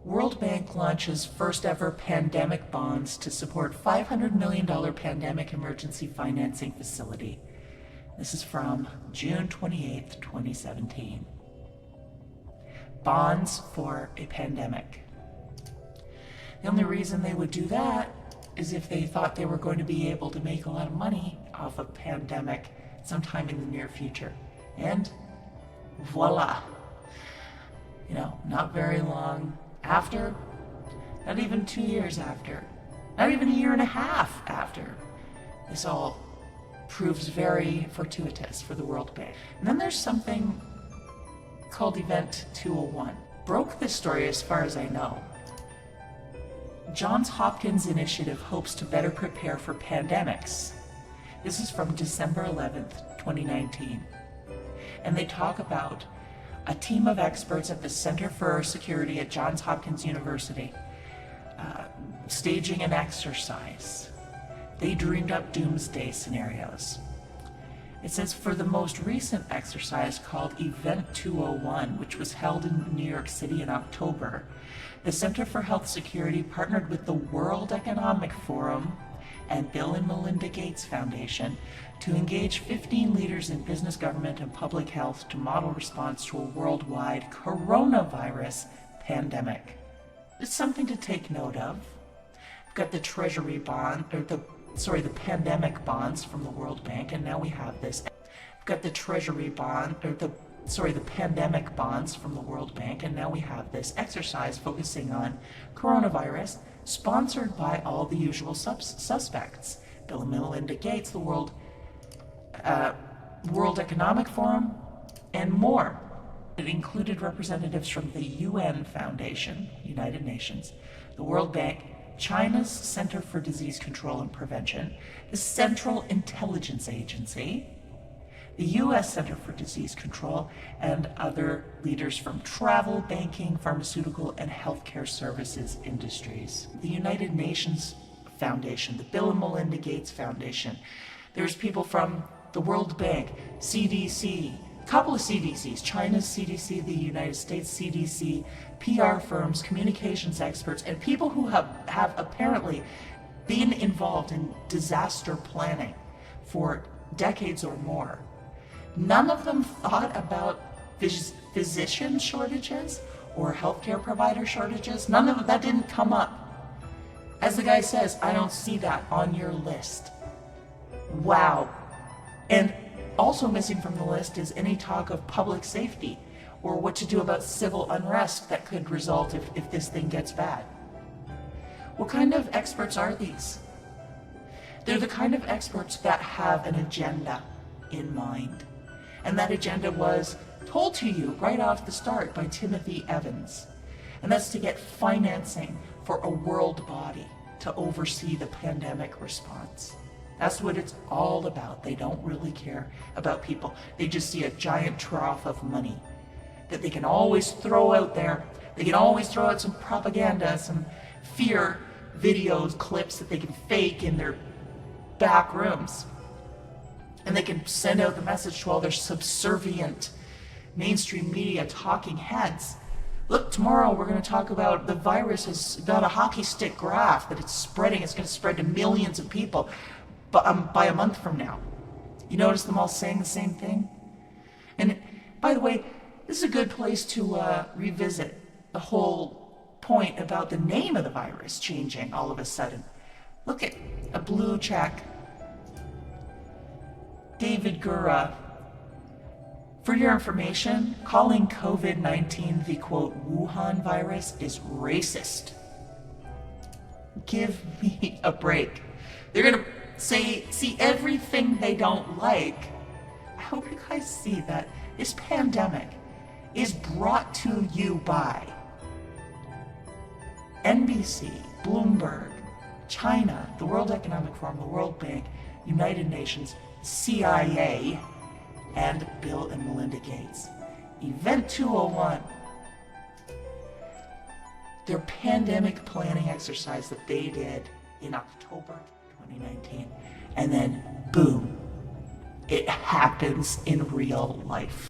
World Bank launches first ever pandemic bonds to support $500 million pandemic emergency financing facility. This is from June 28th, 2017. Bonds for a pandemic. The only reason they would do that is if they thought they were going to be able to make a lot of money off a pandemic sometime in the near future. And voila. You know, not very long after, not even 2 years after, not even a year and a half after, this all proves very fortuitous for the World Bank. And then there's something called Event 201. Broke this story as far as I know. Johns Hopkins Initiative hopes to better prepare for pandemics. This is from December 11th, 2019. And they talk about a team of experts at the Center for Security at Johns Hopkins University staging an exercise. They dreamed up doomsday scenarios. It says for the most recent exercise called Event 201, which was held in New York City in October, the Center for Health Security partnered with the World Economic Forum and Bill and Melinda Gates Foundation to engage 15 leaders in business, government, and public health to model response to a worldwide coronavirus pandemic. It's something to take note of. We've got the Treasury bond, or the pandemic bonds from the World Bank, and now we have this. We've got the Treasury bond, or the pandemic bonds from the World Bank, and now we have this exercise focusing on coronavirus, sponsored by all the usual suspects. Bill and Melinda Gates, the World Economic Forum, and more. It included representatives from the UN Foundation, United Nations, the World Bank, China's Center for Disease Control and Prevention, the Central Intelligence Agency, the U.S. Center for Disease Control, and other leaders from travel, banking, pharmaceutical, and healthcare services industries. The United Nations Foundation, the Bill and Melinda Gates Foundation. There's people from the World Bank, CDC, a couple of CDCs, China's CDC, the United States CDC, PR firms, communications experts, and people who have apparently been involved in disaster planning for decades or more. None of them thought about physician shortages or healthcare provider shortages. None of that didn't come up. As the guy says, I don't see that on your list. Wow. And also missing from the list is any talk of public safety or what to do about civil unrest that could result if this thing gets bad. What kind of experts are these? They're the kind of experts that have an agenda in mind. And that agenda was told to you right off the start by Timothy Evans. And that's to get financing for a world body to oversee the pandemic response. That's what it's all about. They don't really care about people. They just see a giant trough of money that they can always throw out there. They can always throw out some propaganda, some fear videos, clips that they can fake in their back rooms. And they can send out the message to all their subservient mainstream media talking heads. Look, tomorrow we're going to talk about the virus has got a hockey stick graph that it's spreading. It's going to spread to millions of people by a month from now. You notice them all saying the same thing? And by the way, this is a good place to revisit the whole point about the name of the virus changing all of a sudden. Look at a blue check. David Gura. For your information, calling COVID-19 the quote Wuhan virus is racist. Give me a break. They're gonna see everything they don't like. I hope you guys see that this pandemic is brought to you by NBC, Bloomberg, China, the World Economic Forum, the World Bank, United Nations, CIA, and Bill and Melinda Gates. Event 201, their pandemic planning exercise that they did in October 2019. And then, boom, it happens in real life.